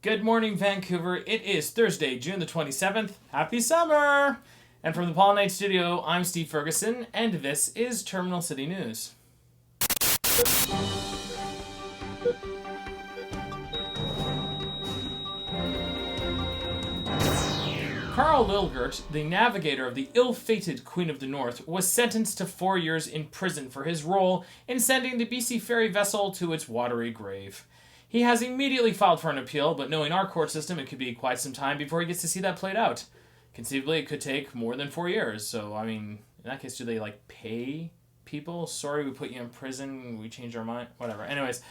Good morning, Vancouver. It is Thursday, June the 27th. Happy summer! And from the Paul Knight Studio, I'm Steve Ferguson, and this is Terminal City News. Carl Lilgert, the navigator of the ill-fated Queen of the North, was sentenced to 4 years in prison for his role in sending the BC ferry vessel to its watery grave. He has immediately filed for an appeal, but knowing our court system, it could be quite some time before he gets to see that played out. Conceivably, it could take more than 4 years, so, in that case, do they, pay people? Sorry, we put you in prison, we changed our mind, whatever. Anyways,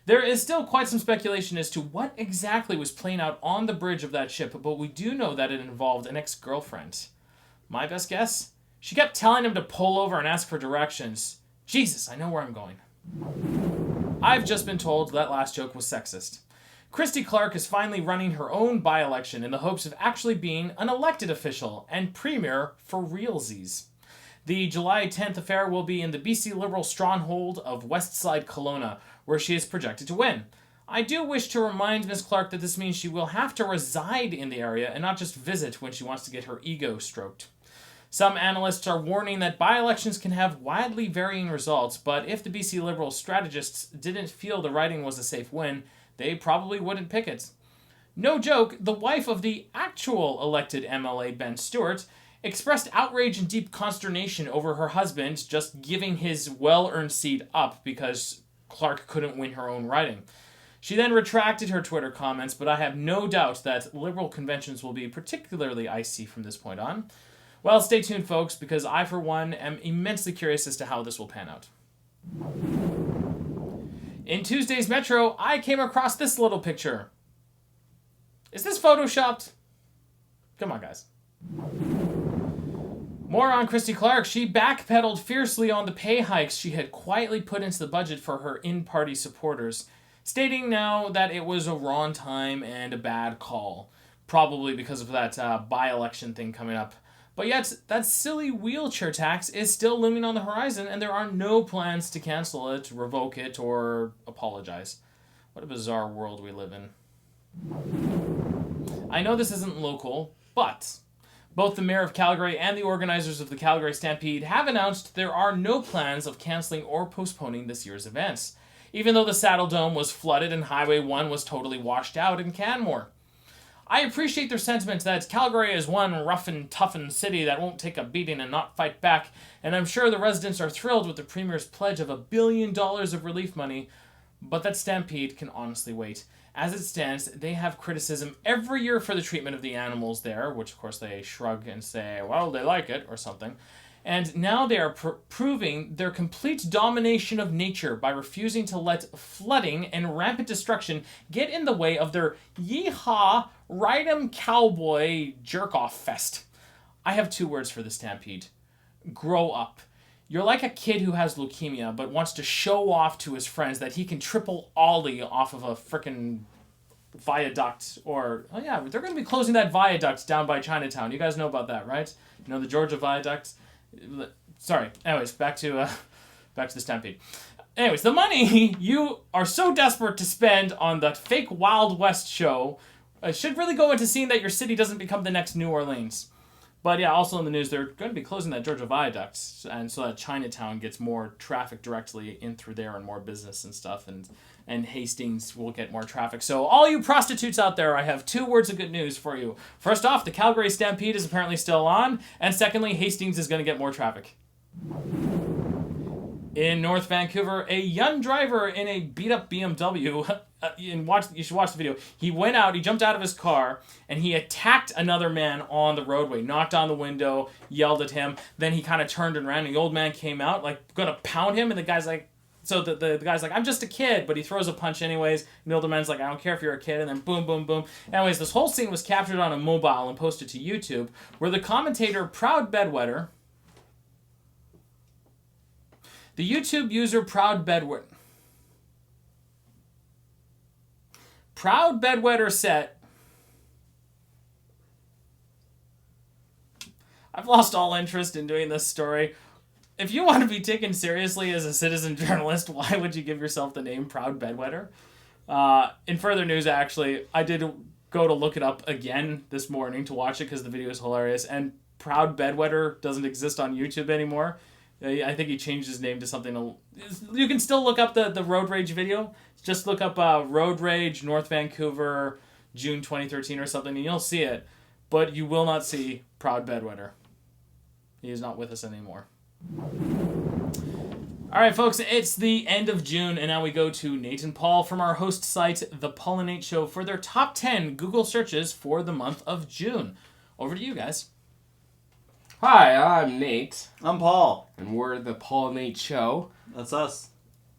there is still quite some speculation as to what exactly was playing out on the bridge of that ship, but we do know that it involved an ex-girlfriend. My best guess? She kept telling him to pull over and ask for directions. Jesus, I know where I'm going. I've just been told that last joke was sexist. Christy Clark is finally running her own by-election in the hopes of actually being an elected official and premier for realsies. The July 10th affair will be in the BC Liberal stronghold of Westside Kelowna, where she is projected to win. I do wish to remind Ms. Clark that this means she will have to reside in the area and not just visit when she wants to get her ego stroked. Some analysts are warning that by-elections can have wildly varying results, but if the BC Liberal strategists didn't feel the riding was a safe win, they probably wouldn't pick it. No joke, the wife of the actual elected MLA, Ben Stewart, expressed outrage and deep consternation over her husband just giving his well-earned seat up because Clark couldn't win her own riding. She then retracted her Twitter comments, but I have no doubt that Liberal conventions will be particularly icy from this point on. Well, stay tuned, folks, because I, for one, am immensely curious as to how this will pan out. In Tuesday's Metro, I came across this little picture. Is this photoshopped? Come on, guys. More on Christy Clark. She backpedaled fiercely on the pay hikes she had quietly put into the budget for her in-party supporters, stating now that it was a wrong time and a bad call, probably because of that by-election thing coming up. But yet, that silly wheelchair tax is still looming on the horizon, and there are no plans to cancel it, revoke it, or apologize. What a bizarre world we live in. I know this isn't local, but both the Mayor of Calgary and the organizers of the Calgary Stampede have announced there are no plans of cancelling or postponing this year's events, even though the Saddle Dome was flooded and Highway 1 was totally washed out in Canmore. I appreciate their sentiment that Calgary is one Ruffin, Toughin city that won't take a beating and not fight back, and I'm sure the residents are thrilled with the Premier's pledge of $1 billion of relief money, but that Stampede can honestly wait. As it stands, they have criticism every year for the treatment of the animals there, which of course they shrug and say, well, they like it, or something. And now they are proving their complete domination of nature by refusing to let flooding and rampant destruction get in the way of their yeehaw, ride 'em cowboy jerk-off fest. I have 2 words for the Stampede. Grow up. You're like a kid who has leukemia but wants to show off to his friends that he can triple ollie off of a frickin' viaduct or... Oh yeah, they're going to be closing that viaduct down by Chinatown. You guys know about that, right? You know, the Georgia Viaduct? Sorry. Anyways, back to the Stampede. Anyways, the money you are so desperate to spend on the fake Wild West show should really go into seeing that your city doesn't become the next New Orleans. But yeah, also in the news, they're going to be closing that Georgia Viaduct, and so that Chinatown gets more traffic directly in through there and more business and stuff, and Hastings will get more traffic. So all you prostitutes out there, I have 2 words of good news for you. First off, the Calgary Stampede is apparently still on, and secondly, Hastings is going to get more traffic. In North Vancouver, a young driver in a beat-up BMW, you should watch the video, he jumped out of his car, and he attacked another man on the roadway, knocked on the window, yelled at him, then he kind of turned and ran, and the old man came out, gonna pound him, and the guy's like, so the guy's like, I'm just a kid, but he throws a punch anyways, and the older man's like, I don't care if you're a kid, and then boom, boom, boom. Anyways, this whole scene was captured on a mobile and posted to YouTube, where the commentator, Proud Bedwetter, the YouTube user Proud Bedwetter said, I've lost all interest in doing this story. If you want to be taken seriously as a citizen journalist, why would you give yourself the name Proud Bedwetter? In further news, actually, I did go to look it up again this morning to watch it because the video is hilarious. And Proud Bedwetter doesn't exist on YouTube anymore. I think he changed his name to something. You can still look up the Road Rage video. Just look up Road Rage North Vancouver June 2013 or something, and you'll see it. But you will not see Proud Bedwetter. He is not with us anymore. All right, folks, it's the end of June, and now we go to Nate and Paul from our host site, The Paul and Nate Show, for their top 10 Google searches for the month of June. Over to you guys. Hi, I'm Nate. I'm Paul. And we're The Paul and Nate Show. That's us.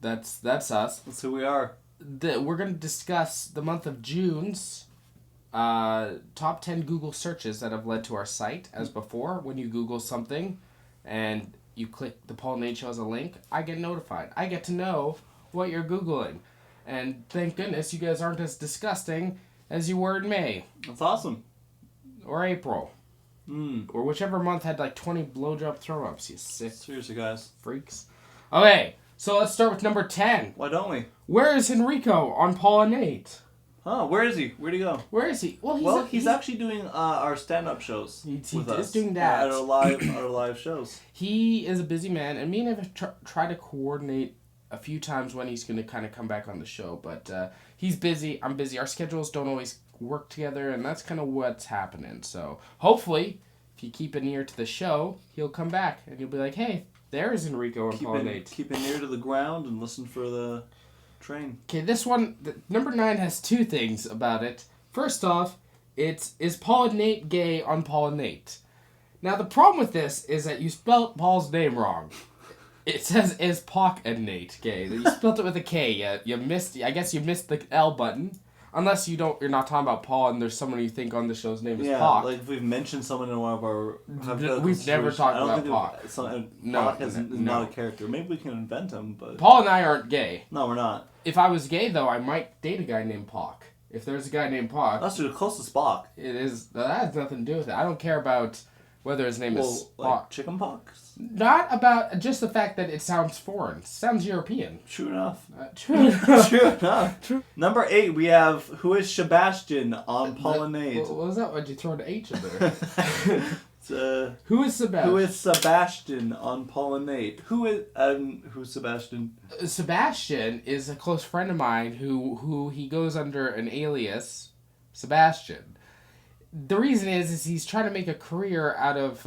That's us. That's who we are. We're going to discuss the month of June's top 10 Google searches that have led to our site. As before, when you Google something and you click the Paul and Nate Show as a link, I get notified. I get to know what you're Googling. And thank goodness you guys aren't as disgusting as you were in May. That's awesome. Or April. Or whichever month had like 20 blowjob throw-ups, you sick Seriously, guys. freaks. Okay, so let's start with number 10. Why don't we? Where is Enrico on Paul and Nate? Huh, where is he? Where'd he go? Where is he? Well, He's actually doing our stand-up shows He with is us. doing that. At our live shows. He is a busy man, and me and him have tried to coordinate a few times when he's going to kind of come back on the show, but he's busy, I'm busy. Our schedules don't always work together, and that's kind of what's happening. So hopefully, if you keep an ear to the show, he'll come back, and you'll be like, hey, there's Enrico and Paul and Nate. Keep an ear to the ground and listen for the train. Okay, this one, number 9 has two things about it. First off, is Paul and Nate gay on Paul and Nate? Now, the problem with this is that you spelled Paul's name wrong. It says, is Pac and Nate gay? You spelled it with a K. You missed, I guess you missed the L button. Unless you're not talking about Paul and there's someone you think on the show's name is Pac. Yeah, like if we've mentioned someone in one of our... We've never talked about Pac. Pac is not a character. Maybe we can invent him, but... Paul and I aren't gay. No, we're not. If I was gay, though, I might date a guy named Pac. If there's a guy named Pac... That's the closest Spock. It is... That has nothing to do with it. I don't care about whether his name is Pac. Like chicken pox? Not about just the fact that it sounds foreign. It sounds European. True enough. True. True enough. Number 8, we have Who is Sebastian on Paul and Nate. What was that? Why'd you throw an H in there? Who is Sebastian? Who is Sebastian on Paul and Nate? Who's Sebastian? Sebastian is a close friend of mine who he goes under an alias, Sebastian. The reason is he's trying to make a career out of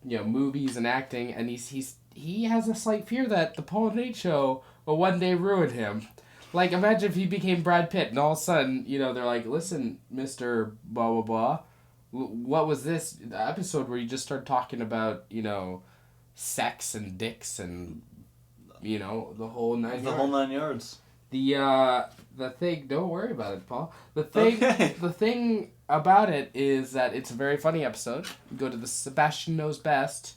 movies and acting, and he has a slight fear that the Paul and Nate Show will one day ruin him. Like, imagine if he became Brad Pitt, and all of a sudden, they're like, listen, Mr. blah, blah, blah, what was this episode where you just started talking about, sex and dicks and, the whole 9 yards? The whole 9 yards. The thing, don't worry about it, Paul. The thing about it is that it's a very funny episode. You go to the Sebastian Knows Best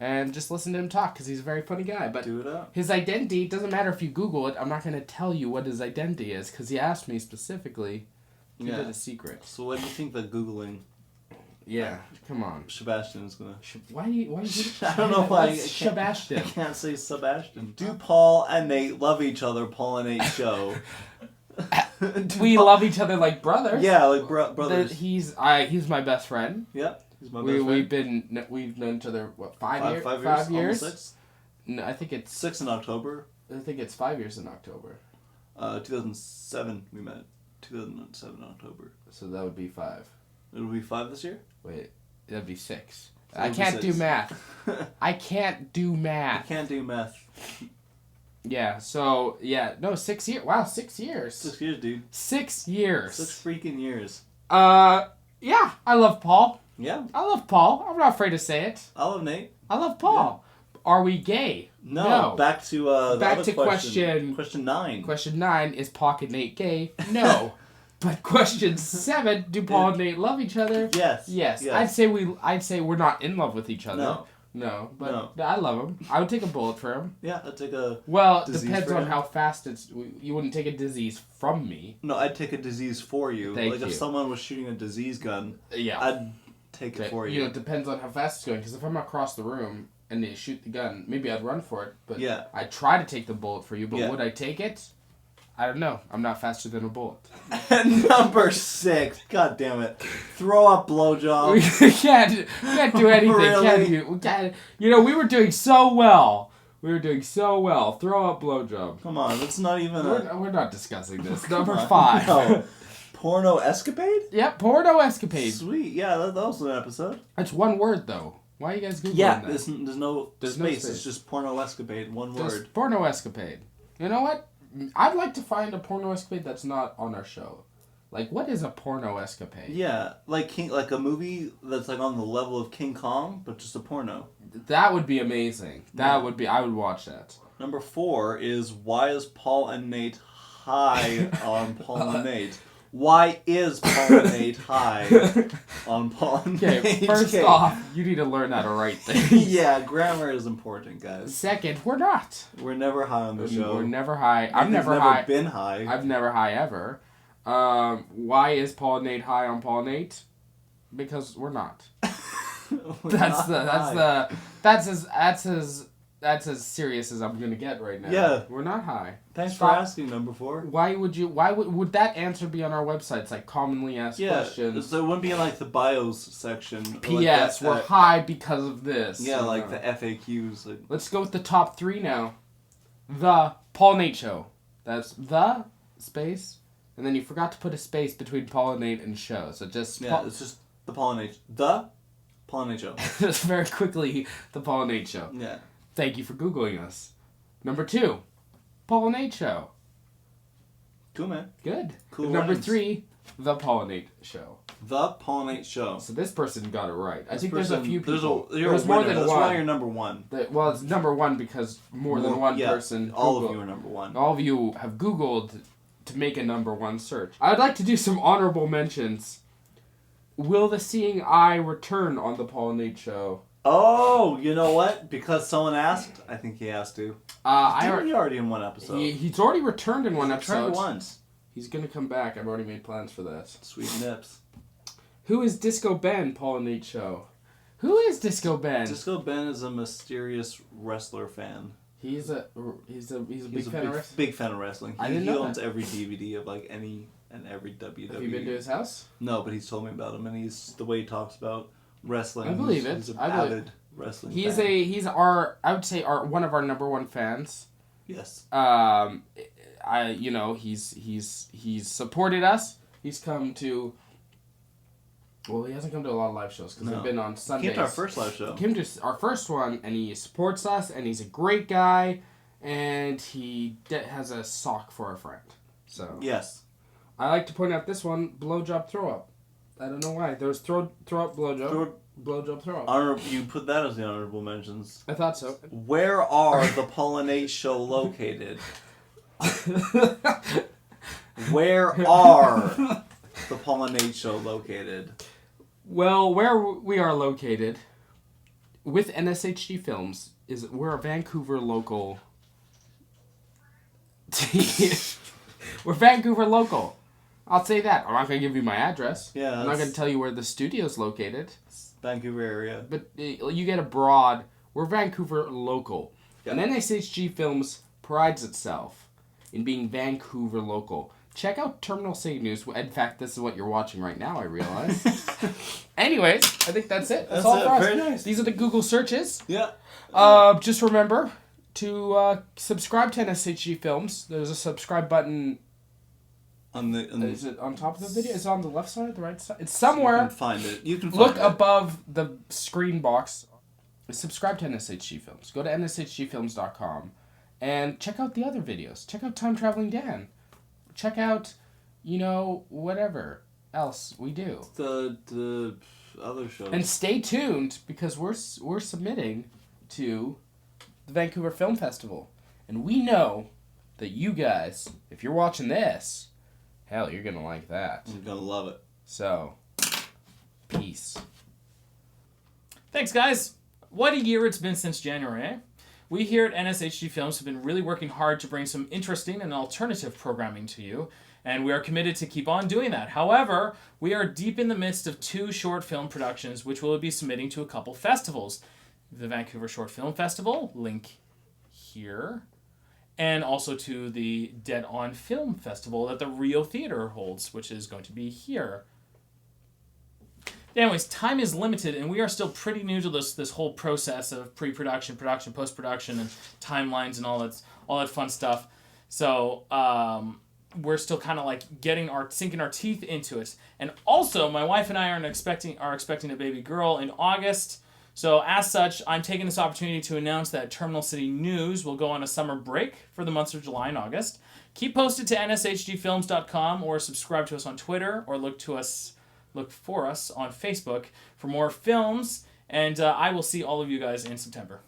and just listen to him talk because he's a very funny guy. But do it up. His identity, doesn't matter if you Google it, I'm not going to tell you what his identity is because he asked me specifically. Keep it a secret. So what do you think that Googling... Yeah, come on. Sebastian is gonna... Why do you I don't know why. Sebastian. I can't say Sebastian. Do Paul and Nate love each other? Paul and Nate Show. We love each other like brothers. Yeah, like brothers. He's my best friend. Yeah, he's my best friend. We've known each other, what, 5 years? 5 years? Almost 6? No, I think it's... 6 in October. I think it's 5 years in October. 2007 we met. 2007 October. So that would be 5. It'll be 5 this year? Wait, that'd be 6. So I can't do math. I can't do math. I can't do math. Yeah, so, 6 years. Wow, 6 years. 6 years, dude. 6 years. 6 freaking years. Yeah, I love Paul. Yeah. I love Paul. I'm not afraid to say it. I love Nate. I love Paul. Yeah. Are we gay? No. Back to question 9. Question 9, is Paul and Nate gay? No. But question 7, do Paul and Nate love each other? Yes. I'd say we're not in love with each other. No, but I love him. I would take a bullet for him. Yeah, I'd take a Well, it depends on how fast it's... You wouldn't take a disease from me. No, I'd take a disease for you. Thank you. If someone was shooting a disease gun, I'd take it for you. It depends on how fast it's going, because if I'm across the room and they shoot the gun, maybe I'd run for it, but I'd try to take the bullet for you, but would I take it? I don't know. I'm not faster than a bullet. Number 6. God damn it. Throw up blowjob. We can't do anything. Really? We can't. You know, we were doing so well. Throw up blowjob. Come on, that's not even We're not discussing this. Number 5. No. Porno escapade? Yep, porno escapade. Sweet. Yeah, that was an episode. That's one word though. Why are you guys Googling Yeah, that? there's no space. It's just porno escapade. One Just word. porno escapade. You know what? I'd like to find a porno escapade that's not on our show. Like, what is a porno escapade? Yeah, like a movie that's like on the level of King Kong, but just a porno. That would be amazing. I would watch that. Number 4 is why is Paul and Nate high on Paul and Nate? Why is Paul and Nate high on Paul and Nate? Okay, first off, you need to learn how to write things. Yeah, grammar is important, guys. Second, we're not. We're never high on the show. We're never high. I've never high. been high. I've never high ever. Why is Paul and Nate high on Paul and Nate? Because we're not. That's as serious as I'm gonna get right now. Yeah. We're not high. Thanks for asking, number 4. Why would that answer be on our website? It's like commonly asked questions. So it wouldn't be in like the bios section. P.S. We're high because of this. Yeah, like the FAQs. Like... Let's go with the top 3 now. The Paul Nate Show. That's the space, and then you forgot to put a space between Paul and Nate and show. So just it's just the Paul and Nate. The Paul and Nate Show. Just very quickly, the Paul and Nate Show. Yeah. Thank you for Googling us. Number 2, Paul and Nate Show. Cool, man. Good. Cool. Number rhymes. 3, the Paul and Nate Show. The Paul and Nate Show. So this person got it right. I think There's there's a few people. There's more winner. than That's one. why you're number 1. Well, it's number 1 because more than one person. All Googled. of you are number 1. All of you have Googled to make a number 1 search. I'd like to do some honorable mentions. Will the Seeing Eye return on the Paul and Nate Show? Oh, you know what? Because someone asked, I think he has to. He already in one episode. He's already returned in one episode. Returned once. He's gonna come back. I've already made plans for that. Sweet nips. Who is Disco Ben, Paul and Nate Show? Who is Disco Ben? Disco Ben is a mysterious wrestler fan. He's a big fan of wrestling. Big fan of wrestling. I didn't He know owns that. every DVD of like any and every WWE. Have you been to his house? No, but he's told me about him, and he's the way he talks about wrestling. I believe it. He's an I believe avid wrestling. He's fan. he's our, I would say, one of our number 1 fans. Yes. He's supported us. He's come to. Well, he hasn't come to a lot of live shows because we've been on Sundays. He came to our first live show. He came to our first one, and he supports us, and he's a great guy, and he has a sock for a friend. So yes, I like to point out this one: blowjob throw up. I don't know why. There was throw up blowjob. Blowjob throw up. You put that as the honorable mentions. I thought so. Where are the Paul and Nate Show located? Where are the Paul and Nate Show located? Well, where we are located with NSHG Films is we're a Vancouver local. We're Vancouver local. I'll say that. I'm not going to give you my address. Yeah, I'm not going to tell you where the studio's located. Vancouver area. But you get a broad. We're Vancouver local. Yep. And NSHG Films prides itself in being Vancouver local. Check out Terminal City News. In fact, this is what you're watching right now, I realize. Anyways, I think that's it. That's all for us. Very nice. These are the Google searches. Yeah. Just remember to subscribe to NSHG Films. There's a subscribe button. Is it on top of the video? Is it on the left side or the right side? It's somewhere. You can find it. You can find Look it. above the screen box. Subscribe to NSHG Films. Go to nshgfilms.com and check out the other videos. Check out Time Traveling Dan. Check out, whatever else we do. The other shows. And stay tuned because we're submitting to the Vancouver Film Festival. And we know that you guys, if you're watching this, hell, you're going to like that. You're going to love it. So, peace. Thanks, guys. What a year it's been since January, eh? We here at NSHG Films have been really working hard to bring some interesting and alternative programming to you, and we are committed to keep on doing that. However, we are deep in the midst of 2 short film productions which we'll be submitting to a couple festivals. The Vancouver Short Film Festival, link here, and also to the Dead on Film Festival that the Rio Theater holds, which is going to be here. Anyways, time is limited, and we are still pretty new to this whole process of pre-production, production, post-production, and timelines and all that fun stuff. So we're still kind of like sinking our teeth into it. And also, my wife and I are expecting a baby girl in August. So as such, I'm taking this opportunity to announce that Terminal City News will go on a summer break for the months of July and August. Keep posted to nshgfilms.com or subscribe to us on Twitter or look for us on Facebook for more films. And I will see all of you guys in September.